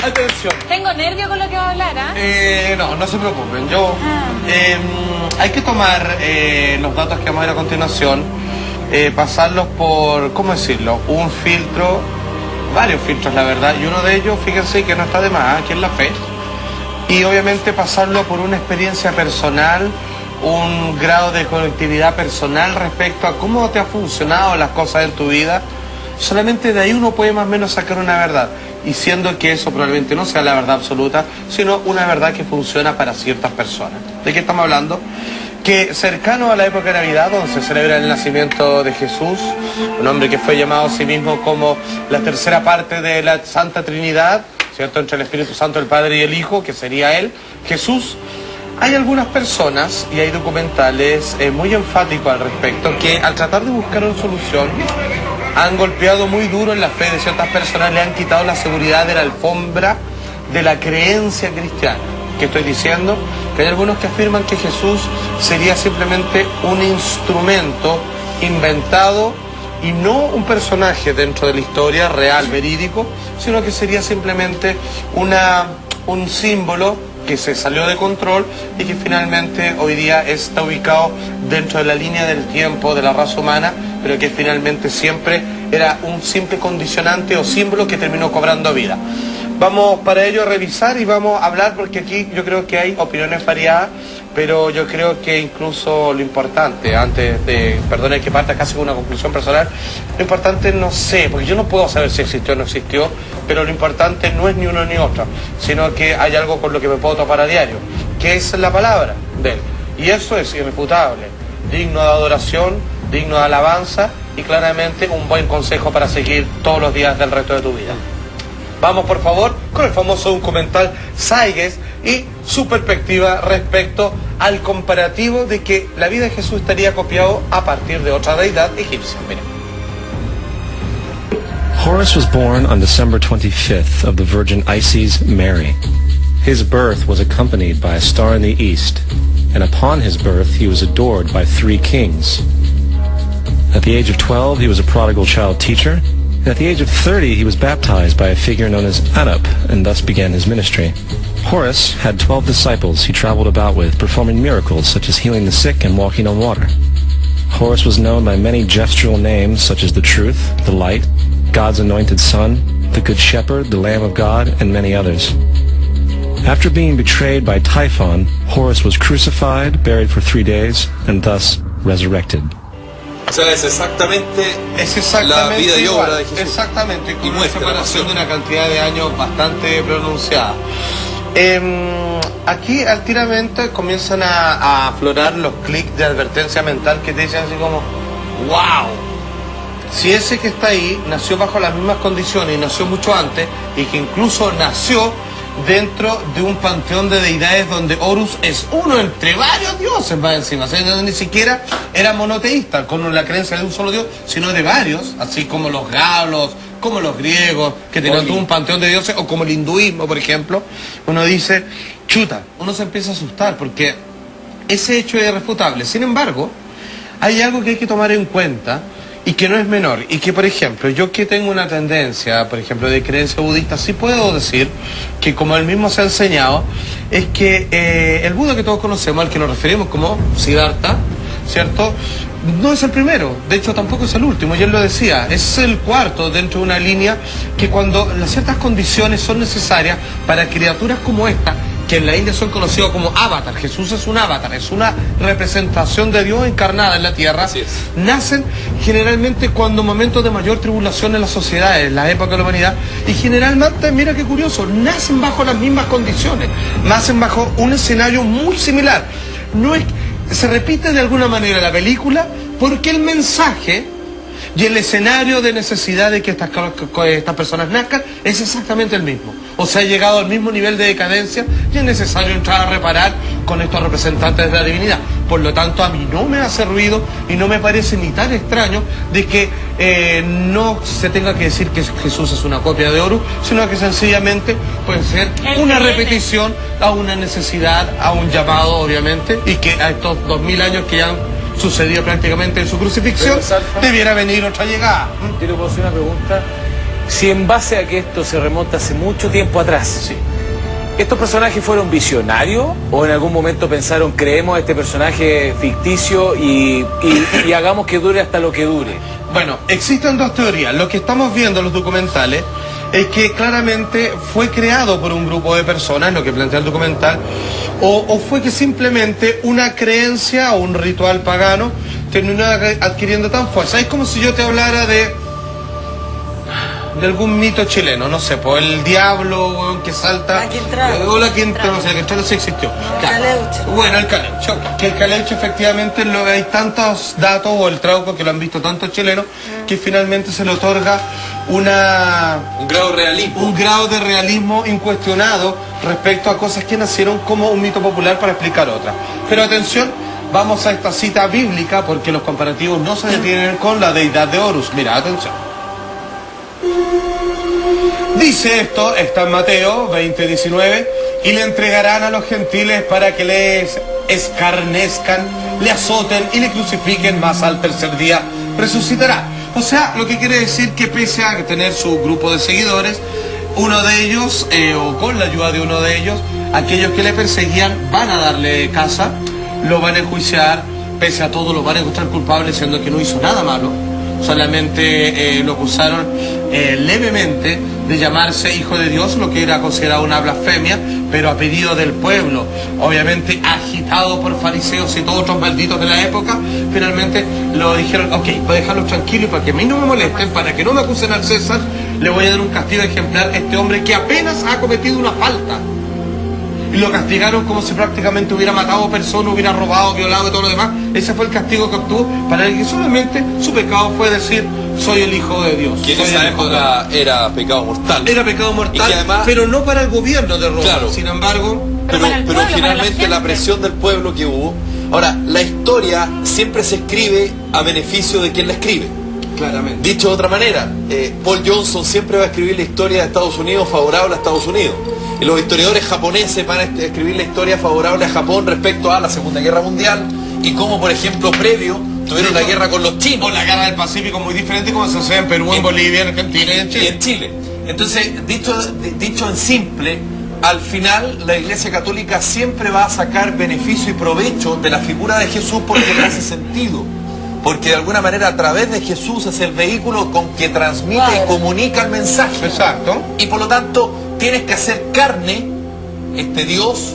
Atención. Tengo nervio con lo que va a hablar, ¿ah? No, no se preocupen. Hay que tomar los datos que vamos a ver a continuación, pasarlos por, ¿cómo decirlo? Un filtro, varios filtros, la verdad, y uno de ellos, fíjense que no está de más, que es la fe. Y obviamente pasarlo por una experiencia personal, un grado de conectividad personal respecto a cómo te han funcionado las cosas en tu vida. Solamente de ahí uno puede más o menos sacar una verdad, y siendo que eso probablemente no sea la verdad absoluta, sino una verdad que funciona para ciertas personas. ¿De qué estamos hablando? Que cercano a la época de Navidad, donde se celebra el nacimiento de Jesús, un hombre que fue llamado a sí mismo como la tercera parte de la Santa Trinidad, ¿cierto?, entre el Espíritu Santo, el Padre y el Hijo, que sería él, Jesús. Hay algunas personas, y hay documentales muy enfáticos al respecto, que al tratar de buscar una solución, han golpeado muy duro en la fe de ciertas personas, le han quitado la seguridad de la alfombra de la creencia cristiana. ¿Qué estoy diciendo? Que hay algunos que afirman que Jesús sería simplemente un instrumento inventado y no un personaje dentro de la historia real, verídico, sino que sería simplemente un símbolo que se salió de control y que finalmente hoy día está ubicado dentro de la línea del tiempo de la raza humana, pero que finalmente siempre era un simple condicionante o símbolo que terminó cobrando vida. Vamos para ello a revisar y vamos a hablar, porque aquí yo creo que hay opiniones variadas, pero yo creo que incluso lo importante, antes de, perdone que parta casi con una conclusión personal, lo importante no sé, porque yo no puedo saber si existió o no existió, pero lo importante no es ni uno ni otro, sino que hay algo con lo que me puedo topar a diario, que es la palabra de él. Y eso es irrefutable, digno de adoración, digno de alabanza y claramente un buen consejo para seguir todos los días del resto de tu vida. Vamos por favor con el famoso documental Saygues y su perspectiva respecto al comparativo de que la vida de Jesús estaría copiado a partir de otra deidad egipcia. Miren. Horus was born on December 25th of the Virgin Isis Mary. His birth was accompanied by a star in the east, and upon his birth he was adored by 3 kings. At the age of 12 he was a prodigal child teacher. At the age of 30, he was baptized by a figure known as Anup, and thus began his ministry. Horus had 12 disciples he traveled about with, performing miracles such as healing the sick and walking on water. Horus was known by many gestural names such as the Truth, the Light, God's Anointed Son, the Good Shepherd, the Lamb of God, and many others. After being betrayed by Typhon, Horus was crucified, buried for 3 days, and thus resurrected. O sea, es exactamente la vida y obra de Jesús. Exactamente, con una separación de una cantidad de años bastante pronunciada. Aquí altiramente comienzan a aflorar los clics de advertencia mental que te dicen así como ¡wow! Si ese que está ahí nació bajo las mismas condiciones y nació mucho antes, y que incluso nació dentro de un panteón de deidades donde Horus es uno entre varios dioses más encima, o sea, ni siquiera era monoteísta con la creencia de un solo dios, sino de varios, así como los galos, como los griegos, que tenían todo un panteón de dioses, o como el hinduismo, por ejemplo. Uno dice, chuta, uno se empieza a asustar porque ese hecho es irrefutable. Sin embargo, hay algo que hay que tomar en cuenta y que no es menor, y que, por ejemplo, yo que tengo una tendencia, por ejemplo, de creencia budista, sí puedo decir que, como él mismo se ha enseñado, es que el Buda que todos conocemos, al que nos referimos como Siddhartha, ¿cierto?, no es el primero, de hecho tampoco es el último, y él lo decía, es el cuarto dentro de una línea que, cuando ciertas condiciones son necesarias para criaturas como esta, que en la India son conocidos como avatar, Jesús es un avatar, es una representación de Dios encarnada en la tierra, nacen generalmente cuando momentos de mayor tribulación en las sociedades, en la época de la humanidad, y generalmente, mira qué curioso, nacen bajo las mismas condiciones, nacen bajo un escenario muy similar. No es, se repite de alguna manera la película porque el mensaje y el escenario de necesidad de que estas personas nazcan es exactamente el mismo. O sea, ha llegado al mismo nivel de decadencia y es necesario entrar a reparar con estos representantes de la divinidad. Por lo tanto, a mí no me hace ruido y no me parece ni tan extraño de que no se tenga que decir que Jesús es una copia de Horus, sino que sencillamente puede ser una repetición a una necesidad, a un llamado, obviamente, y que a estos 2000 años que ya han sucedido prácticamente en su crucifixión, debiera venir otra llegada. Quiero hacer una pregunta. si en base a que esto se remonta hace mucho tiempo atrás, Sí. ¿estos personajes fueron visionarios o en algún momento pensaron, creemos a este personaje ficticio y hagamos que dure hasta lo que dure? Bueno, existen dos teorías. Lo que estamos viendo en los documentales es que claramente fue creado por un grupo de personas, lo que plantea el documental, o fue que simplemente una creencia o un ritual pagano terminó adquiriendo tan fuerza. Es como si yo te hablara de algún mito chileno, no sé, pues el diablo que salta. La Quintrala. O la Quintrala, no sé, la Quintrala sí existió. Caleuche. Bueno, el caleuche. Que el caleuche efectivamente hay tantos datos, o el trauco que lo han visto tantos chilenos, que finalmente se le otorga un grado de realismo. un grado de realismo incuestionado respecto a cosas que nacieron como un mito popular para explicar otras. Pero atención, vamos a esta cita bíblica porque los comparativos no se detienen con la deidad de Horus. Mira, atención. Dice esto, está en Mateo 20:19, y le entregarán a los gentiles para que les escarnezcan, le azoten y le crucifiquen, mas al tercer día resucitará. O sea, lo que quiere decir que pese a tener su grupo de seguidores, uno de ellos, o con la ayuda de uno de ellos, aquellos que le perseguían van a darle caza, lo van a enjuiciar, pese a todo lo van a encontrar culpable, siendo que no hizo nada malo. Solamente lo acusaron levemente de llamarse hijo de Dios, lo que era considerado una blasfemia, pero a pedido del pueblo, obviamente agitado por fariseos y todos otros malditos de la época. Finalmente lo dijeron, ok, voy a dejarlos tranquilos para que a mí no me molesten, para que no me acusen al César, le voy a dar un castigo ejemplar a este hombre que apenas ha cometido una falta. Y lo castigaron como si prácticamente hubiera matado personas, hubiera robado, violado y todo lo demás. Ese fue el castigo que obtuvo para el que solamente su pecado fue decir, soy el hijo de Dios. Que en esa época era pecado mortal. Era pecado mortal, Y que además, pero no para el gobierno de Roma. Claro. Sin embargo, Pero para el pueblo, para finalmente la la gente. presión del pueblo que hubo. Ahora, la historia siempre se escribe a beneficio de quien la escribe. claramente. Dicho de otra manera, Paul Johnson siempre va a escribir la historia de Estados Unidos favorable a Estados Unidos. Y los historiadores japoneses van a escribir la historia favorable a Japón respecto a la Segunda Guerra Mundial y cómo, por ejemplo, previo tuvieron la guerra con los chinos. O la guerra del Pacífico, muy diferente como se hace en Perú, en Bolivia, en Argentina y en Y Chile. en Chile. Entonces, dicho en simple, al final la Iglesia Católica siempre va a sacar beneficio y provecho de la figura de Jesús porque le hace sentido. Porque de alguna manera a través de Jesús es el vehículo con que transmite y comunica el mensaje. Exacto. Y por lo tanto tienes que hacer carne este Dios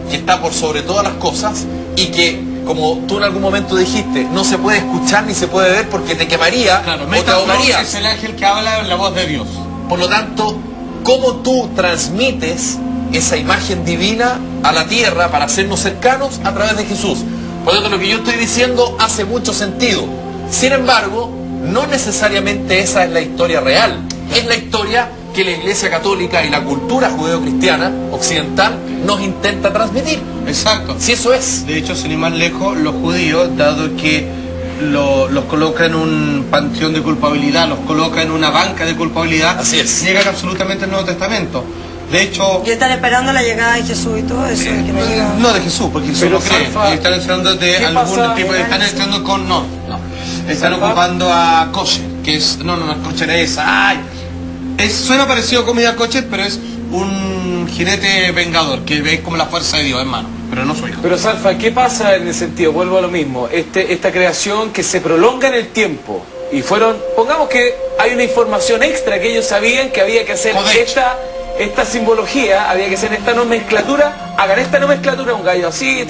que está por sobre todas las cosas y que, como tú en algún momento dijiste, no se puede escuchar ni se puede ver porque te quemaría Claro, o te Metatron ahogarías. es el ángel que habla en la voz de Dios. Por lo tanto, ¿cómo tú transmites esa imagen divina a la tierra para hacernos cercanos a través de Jesús? Por lo tanto, lo que yo estoy diciendo hace mucho sentido. Sin embargo, no necesariamente esa es la historia real. Es la historia que la Iglesia Católica y la cultura judeocristiana occidental nos intenta transmitir. Exacto. Si eso es. De hecho, sin ir más lejos, los judíos, dado que los coloca en un panteón de culpabilidad, los coloca en una banca de culpabilidad, Así es. niegan absolutamente el Nuevo Testamento. De hecho, Y están esperando la llegada de Jesús y todo eso. Que no llega. no de Jesús, porque Jesús Pero no cree. Salfa, Están enseñando de ¿qué algún pasa? tipo de... Están enseñando con... No. Están Salfa. ocupando a kosher, que es... No es kosher, es... ¡Ay! Suena parecido a comida kosher, pero es un jinete vengador, que es como la fuerza de Dios, hermano. Pero no soy hijo. Pero Salfa, ¿qué pasa en el sentido? Vuelvo a lo mismo. Esta creación que se prolonga en el tiempo. Y fueron, pongamos que hay una información extra que ellos sabían que había que hacer Codex. esta simbología, había que hacer esta nomenclatura, hagan esta nomenclatura, un gallo así,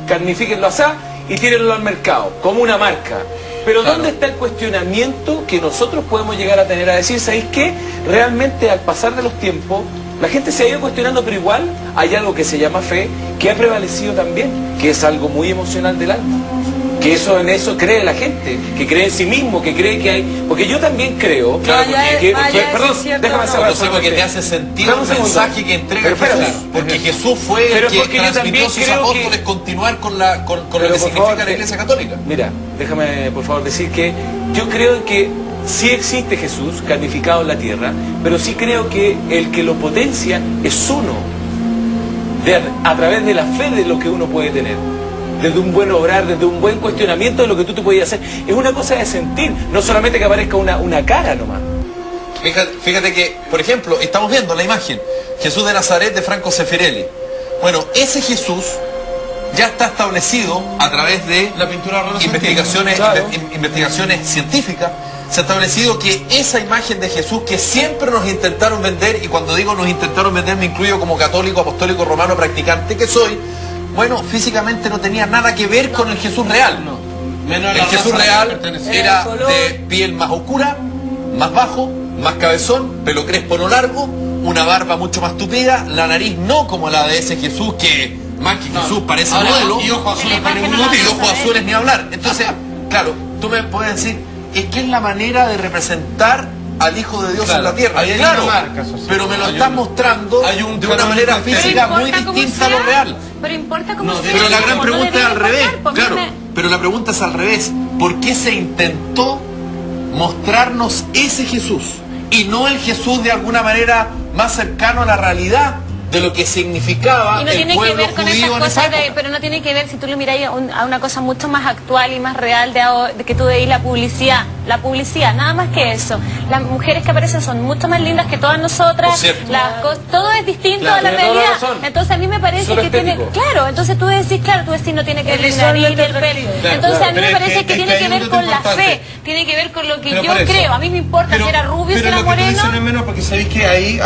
carnifíquenlo así y tírenlo al mercado, como una marca. Pero Claro. ¿dónde está el cuestionamiento que nosotros podemos llegar a tener a decir, ¿sabéis qué? Realmente al pasar de los tiempos, la gente se ha ido cuestionando, pero igual hay algo que se llama fe, que ha prevalecido también, que es algo muy emocional del alma. Que en eso cree la gente, que cree en sí mismo, que cree que hay... Porque yo también creo... Claro, perdón, déjame cerrar. Entonces, porque te hace sentido Dame el un segundo. mensaje que entrega Pero Jesús. espérate. Porque Jesús fue Pero el que porque yo transmitió a también sus creo apóstoles que- continuar con lo Pero, que por significa favor, la Iglesia Católica. Mira, déjame por favor decir que yo creo que sí existe Jesús carnificado en la tierra, pero sí creo que el que lo potencia es uno, a través de la fe de lo que uno puede tener. Desde un buen obrar, desde un buen cuestionamiento de lo que tú te podías hacer. Es una cosa de sentir, no solamente que aparezca una cara nomás. Fíjate que, por ejemplo, estamos viendo la imagen, Jesús de Nazaret de Franco Zeffirelli. Bueno, ese Jesús ya está establecido a través de La pintura investigaciones científicas. Se ha establecido que esa imagen de Jesús que siempre nos intentaron vender, y cuando digo nos intentaron vender me incluyo como católico, apostólico, romano, practicante que soy, bueno, físicamente no tenía nada que ver con el Jesús real. El Jesús real era de piel más oscura, más bajo, más cabezón, pelo crespo no largo, una barba mucho más tupida, la nariz no como la de ese Jesús que más que Jesús parece modelo, y ojos azules ni hablar. Entonces, claro, tú me puedes decir, es que es la manera de representar al Hijo de Dios en la tierra. Claro, pero me lo estás mostrando de una manera física muy distinta a lo real. Pero importa cómo sea. Pero la gran pregunta es al revés, claro. Pero la pregunta es al revés. ¿Por qué se intentó mostrarnos ese Jesús y no el Jesús de alguna manera más cercano a la realidad de lo que significaba el pueblo judío en esa época? Pero no tiene que ver, si tú lo miras a una cosa mucho más actual y más real de que tú veis la publicidad, nada más que eso. Las mujeres que aparecen son mucho más lindas que todas nosotras, todo es distinto a la realidad. Entonces a mí me parece que tiene, claro, entonces tú decís no tiene que ver con la nariz, el pelo. Entonces a mí me parece que tiene que ver con la fe, tiene que ver con lo que yo creo. A mí me importa si era rubio, si era moreno. Pero lo que tú dices no es menos porque sabéis que ahí